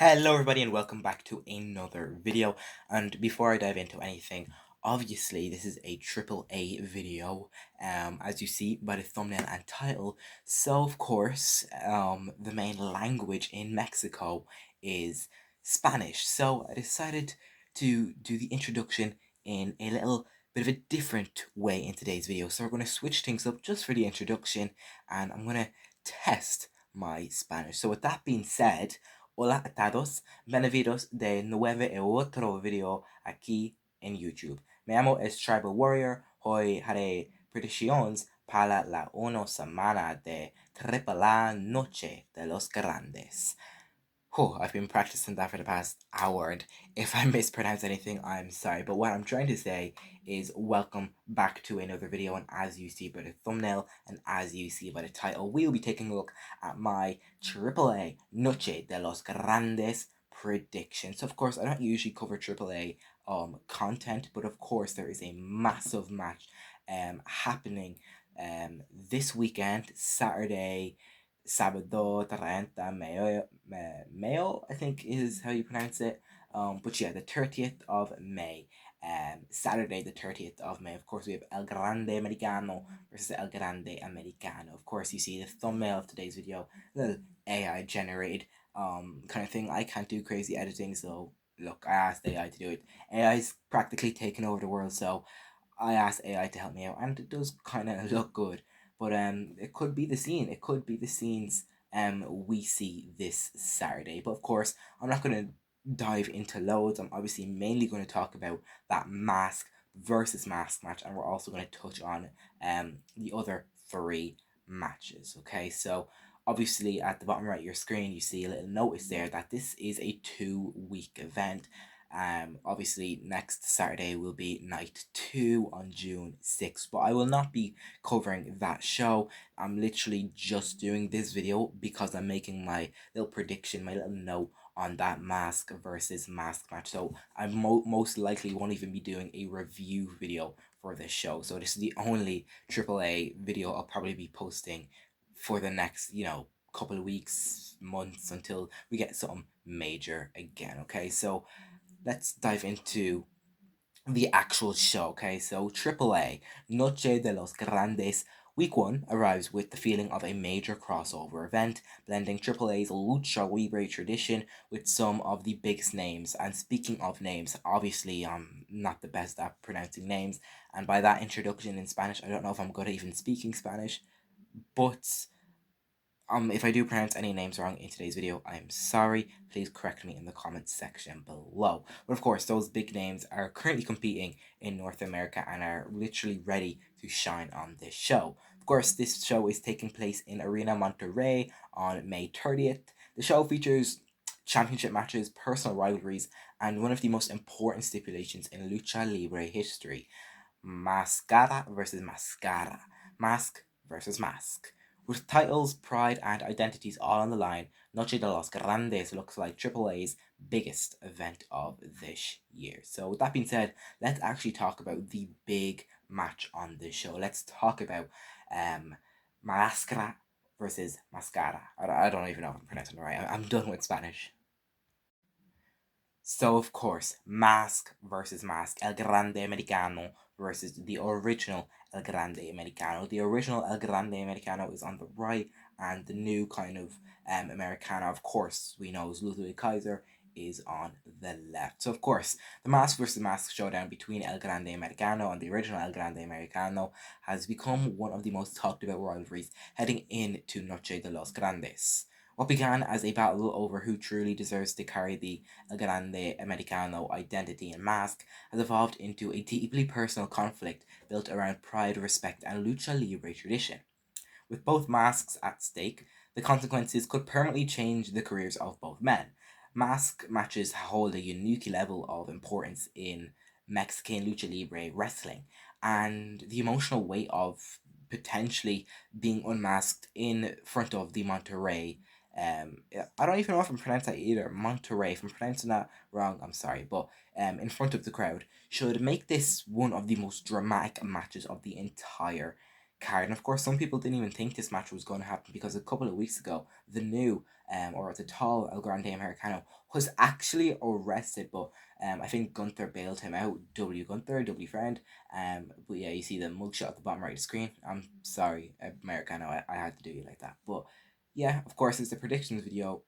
Hello everybody and welcome back to another video. And before I dive into anything, obviously this is a AAA video, as you see by the thumbnail and title. So of course, the main language in Mexico is Spanish. So I decided to do the introduction in a little bit of a different way in today's video. So we're going to switch things up just for the introduction, and I'm going to test my Spanish. So with that being said, hola a todos, bienvenidos de nuevo a otro video aquí en YouTube. Me llamo es Tribal Warrior, hoy haré predicciones para la una semana de AAA Noche de los Grandes. I've been practicing that for the past hour, and if I mispronounce anything, I'm sorry. But what I'm trying to say is welcome back to another video, and as you see by the thumbnail, and as you see by the title, we'll be taking a look at my AAA Noche de los Grandes predictions. So of course, I don't usually cover AAA content, but of course there is a massive match happening this weekend, Saturday, Sábado 30 Mayo, I think is how you pronounce it. But yeah, the 30th of May. Saturday, the 30th of May. Of course, we have El Grande Americano versus El Grande Americano. Of course, you see the thumbnail of today's video, little AI generated kind of thing. I can't do crazy editing, so look, I asked AI to do it. AI's practically taken over the world, so I asked AI to help me out, and it does kind of look good. But it could be the scene. It could be the scenes we see this Saturday. But of course, I'm not going to dive into loads. I'm obviously mainly going to talk about that mask versus mask match, and we're also going to touch on the other three matches. Okay, so obviously at the bottom right of your screen, you see a little notice there that this is a 2-week event. Obviously next Saturday will be night 2 on June 6th, but I will not be covering that show. I'm literally just doing this video because I'm making my little prediction, my little note on that mask versus mask match. So I most likely won't even be doing a review video for this show. So this is the only AAA video I'll probably be posting for the next, couple of weeks, months, until we get something major again. Okay, so let's dive into the actual show. Okay, so AAA Noche de los Grandes Week 1 arrives with the feeling of a major crossover event, blending AAA's Lucha Libre tradition with some of the biggest names. And speaking of names, obviously I'm not the best at pronouncing names, and by that introduction in Spanish, I don't know if I'm good at even speaking Spanish, but if I do pronounce any names wrong in today's video, I am sorry. Please correct me in the comments section below. But of course, those big names are currently competing in North America and are literally ready to shine on this show. Of course, this show is taking place in Arena Monterrey on May 30th. The show features championship matches, personal rivalries, and one of the most important stipulations in Lucha Libre history: Mascara versus Mascara. Mask versus mask. With titles, pride, and identities all on the line, Noche de los Grandes looks like AAA's biggest event of this year. So with that being said, let's actually talk about the big match on this show. Let's talk about Mascara versus Mascara. I don't even know if I'm pronouncing it right. I'm done with Spanish. So of course, mask versus mask, El Grande Americano versus the original El Grande Americano. The original El Grande Americano is on the right, and the new kind of Americano, of course, we know is Ludwig Kaiser, is on the left. So of course, the mask versus mask showdown between El Grande Americano and the original El Grande Americano has become one of the most talked about rivalries heading into Noche de los Grandes. What began as a battle over who truly deserves to carry the El Grande Americano identity and mask has evolved into a deeply personal conflict built around pride, respect, and lucha libre tradition. With both masks at stake, the consequences could permanently change the careers of both men. Mask matches hold a unique level of importance in Mexican lucha libre wrestling, and the emotional weight of potentially being unmasked in front of the Monterrey. I don't even know if I'm pronouncing that either. Monterrey. If I'm pronouncing that wrong, I'm sorry. But in front of the crowd should make this one of the most dramatic matches of the entire card. And of course, some people didn't even think this match was going to happen because a couple of weeks ago, the new or the tall El Grande Americano was actually arrested, but I think Gunther bailed him out. W Gunther, W friend. But yeah, you see the mugshot at the bottom right of the screen. I'm sorry, Americano, I had to do you like that. But yeah, of course, it's the predictions video.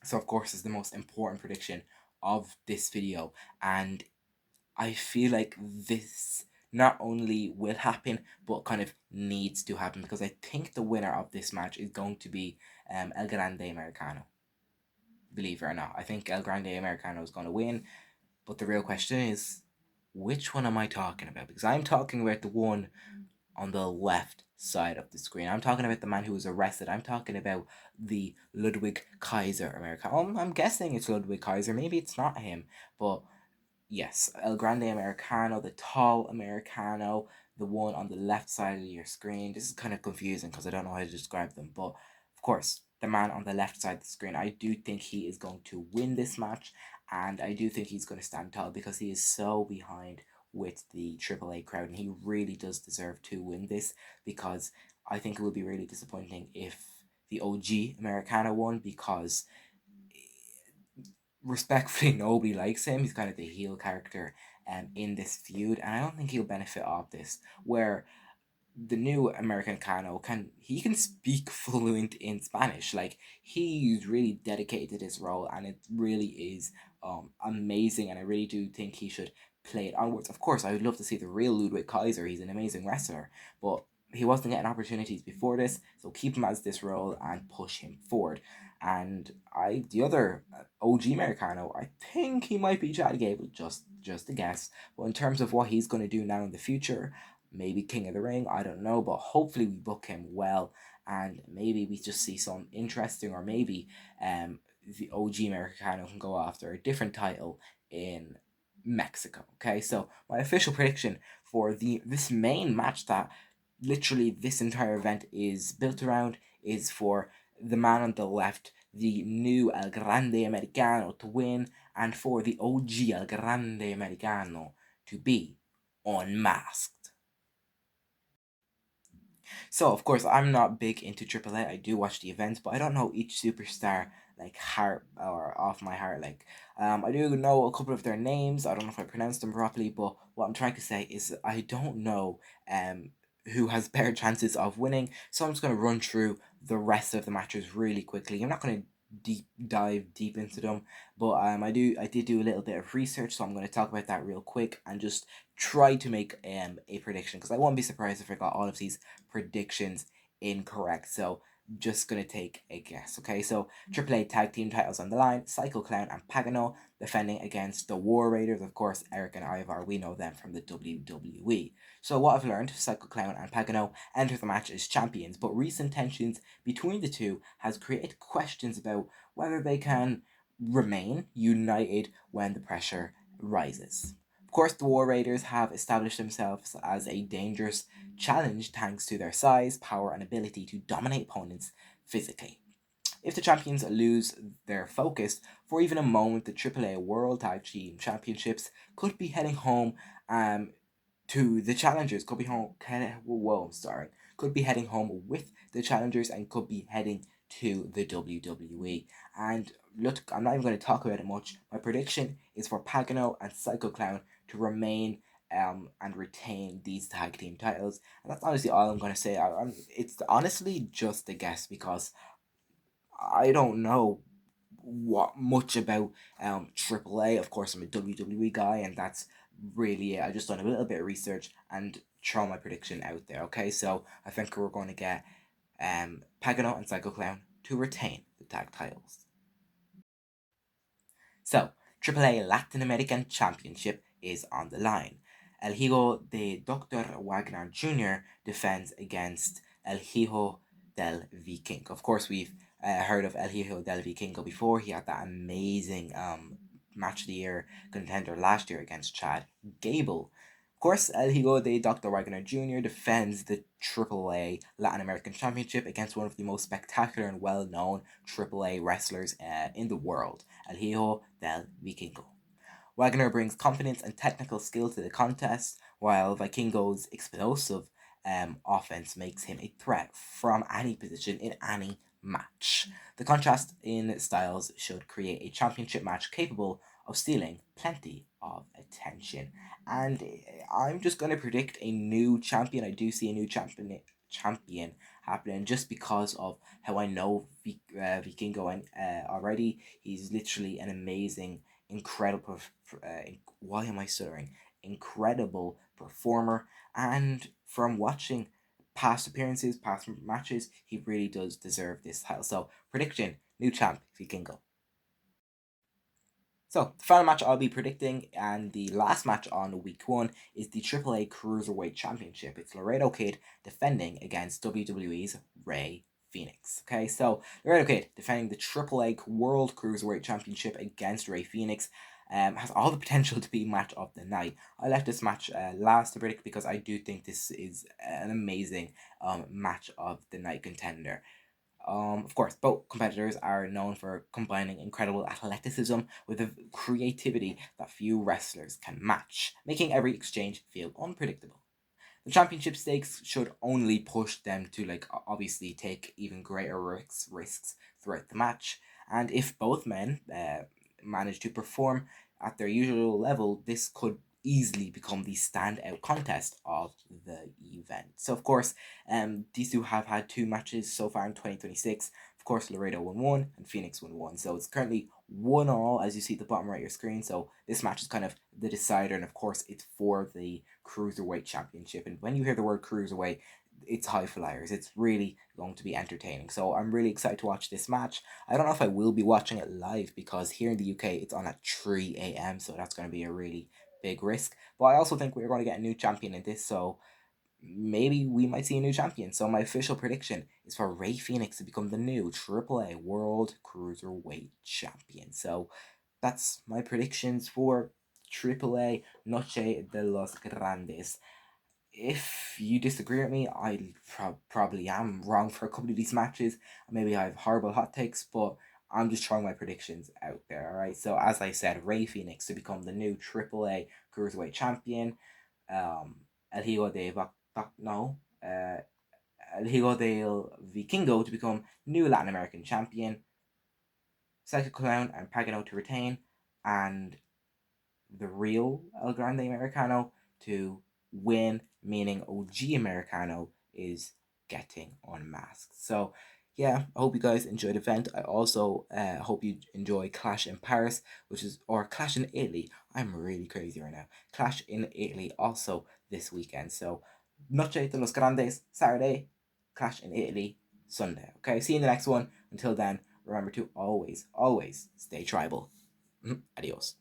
So of course, it's the most important prediction of this video, and I feel like this not only will happen but kind of needs to happen, because I think the winner of this match is going to be El Grande Americano. Believe it or not, I think El Grande Americano is going to win. But the real question is, which one am I talking about? Because I'm talking about the one on the left side of the screen. I'm talking about the man who was arrested. I'm talking about the Ludwig Kaiser Americano. I'm guessing it's Ludwig Kaiser. Maybe it's not him, but yes, El Grande Americano, the tall Americano, the one on the left side of your screen. This is kind of confusing because I don't know how to describe them, but of course, the man on the left side of the screen, I do think he is going to win this match, and I do think he's going to stand tall because he is so behind with the AAA crowd, and he really does deserve to win this, because I think it would be really disappointing if the OG Americano won, because respectfully, nobody likes him. He's kind of the heel character in this feud, and I don't think he'll benefit off this. Where the new Americano can speak fluent in Spanish. Like, he's really dedicated to this role, and it really is amazing. And I really do think he should play it onwards. Of course, I would love to see the real Ludwig Kaiser. He's an amazing wrestler, but he wasn't getting opportunities before this, so keep him as this role and push him forward. And the other OG Americano, I think he might be Chad Gable, just a guess. But in terms of what he's going to do now in the future, maybe King of the Ring, I don't know, but hopefully we book him well, and maybe we just see some interesting, or maybe the OG Americano can go after a different title in Mexico. Okay, so my official prediction for this main match that literally this entire event is built around is for the man on the left, the new El Grande Americano, to win, and for the OG El Grande Americano to be unmasked. So of course, I'm not big into AAA. I do watch the events, but I don't know each superstar like heart or off my heart. Like, I do know a couple of their names. I don't know if I pronounced them properly, but what I'm trying to say is I don't know who has better chances of winning. So I'm just gonna run through the rest of the matches really quickly. I'm not gonna dive deep into them, but I did do a little bit of research, so I'm going to talk about that real quick and just try to make a prediction, because I won't be surprised if I got all of these predictions incorrect. So just gonna take a guess. Okay, so AAA tag team titles on the line: Psycho Clown and Pagano defending against the War Raiders. Of course, Eric and Ivar, we know them from the WWE. So what I've learned: Psycho Clown and Pagano enter the match as champions, but recent tensions between the two has created questions about whether they can remain united when the pressure rises. Of course, the War Raiders have established themselves as a dangerous challenge thanks to their size, power, and ability to dominate opponents physically. If the champions lose their focus for even a moment, the AAA World Tag Team Championships could be heading home to the challengers. Could be heading home with the challengers, and could be heading to the WWE. And look, I'm not even going to talk about it much. My prediction is for Pagano and Psycho Clown to remain and retain these tag team titles. And that's honestly all I'm going to say. It's honestly just a guess, because I don't know what much about AAA. Of course, I'm a WWE guy, and that's really it. I just done a little bit of research and throw my prediction out there. Okay, so I think we're going to get Pagano and Psycho Clown to retain the tag titles. So, AAA Latin American Championship is on the line. El Hijo de Dr. Wagner Jr. defends against El Hijo del Vikingo. Of course, we've heard of El Hijo del Vikingo before. He had that amazing match of the year contender last year against Chad Gable. Of course, El Hijo de Dr. Wagner Jr. defends the AAA Latin American Championship against one of the most spectacular and well-known AAA wrestlers in the world, El Hijo del Vikingo. Wagner brings confidence and technical skill to the contest, while Vikingo's explosive offense makes him a threat from any position in any match. The contrast in styles should create a championship match capable of stealing plenty of attention. And I'm just going to predict a new champion. I do see a new champion happening just because of how I know Vikingo already. He's literally an amazing, incredible. Why am I stuttering? Incredible performer, and from watching past appearances, past matches, he really does deserve this title. So prediction: new champ Vikingo. So, the final match I'll be predicting, and the last match on week 1, is the AAA Cruiserweight Championship. It's Laredo Kid defending against WWE's Rey Fenix. Okay, so Laredo Kid defending the AAA World Cruiserweight Championship against Rey Fenix. Has all the potential to be match of the night. I left this match last to predict because I do think this is an amazing match of the night contender. Of course, both competitors are known for combining incredible athleticism with a creativity that few wrestlers can match, making every exchange feel unpredictable. The championship stakes should only push them to obviously take even greater risks throughout the match. And if both men manage to perform at their usual level, this could easily become the standout contest of the event. So of course, these two have had 2 matches so far in 2026. Of course, Laredo won 1 and Phoenix won 1. So it's currently 1-1, as you see at the bottom right of your screen. So this match is kind of the decider, and of course it's for the Cruiserweight Championship. And when you hear the word Cruiserweight, it's high flyers. It's really going to be entertaining. So I'm really excited to watch this match. I don't know if I will be watching it live because here in the UK it's on at 3 a.m. So that's going to be a really big risk. But I also think we're going to get a new champion in this. So maybe we might see a new champion. So my official prediction is for Rey Fenix to become the new AAA World Cruiserweight Champion. So that's my predictions for AAA Noche de los Grandes. If you disagree with me, I probably am wrong for a couple of these matches. Maybe I have horrible hot takes, but I'm just throwing my predictions out there, alright? So as I said, Rey Fenix to become the new AAA Cruiserweight Champion. El Hijo de El Hijo del Vikingo to become new Latin American Champion. Psycho Clown and Pagano to retain. And the real El Grande Americano to win, meaning OG Americano is getting unmasked. So yeah, I hope you guys enjoyed the event. I also hope you enjoy Clash in Paris, or Clash in Italy. I'm really crazy right now. Clash in Italy also this weekend. So Noche de los Grandes Saturday, Clash in Italy Sunday. Okay, see you in the next one. Until then, remember to always, always stay tribal. Adios.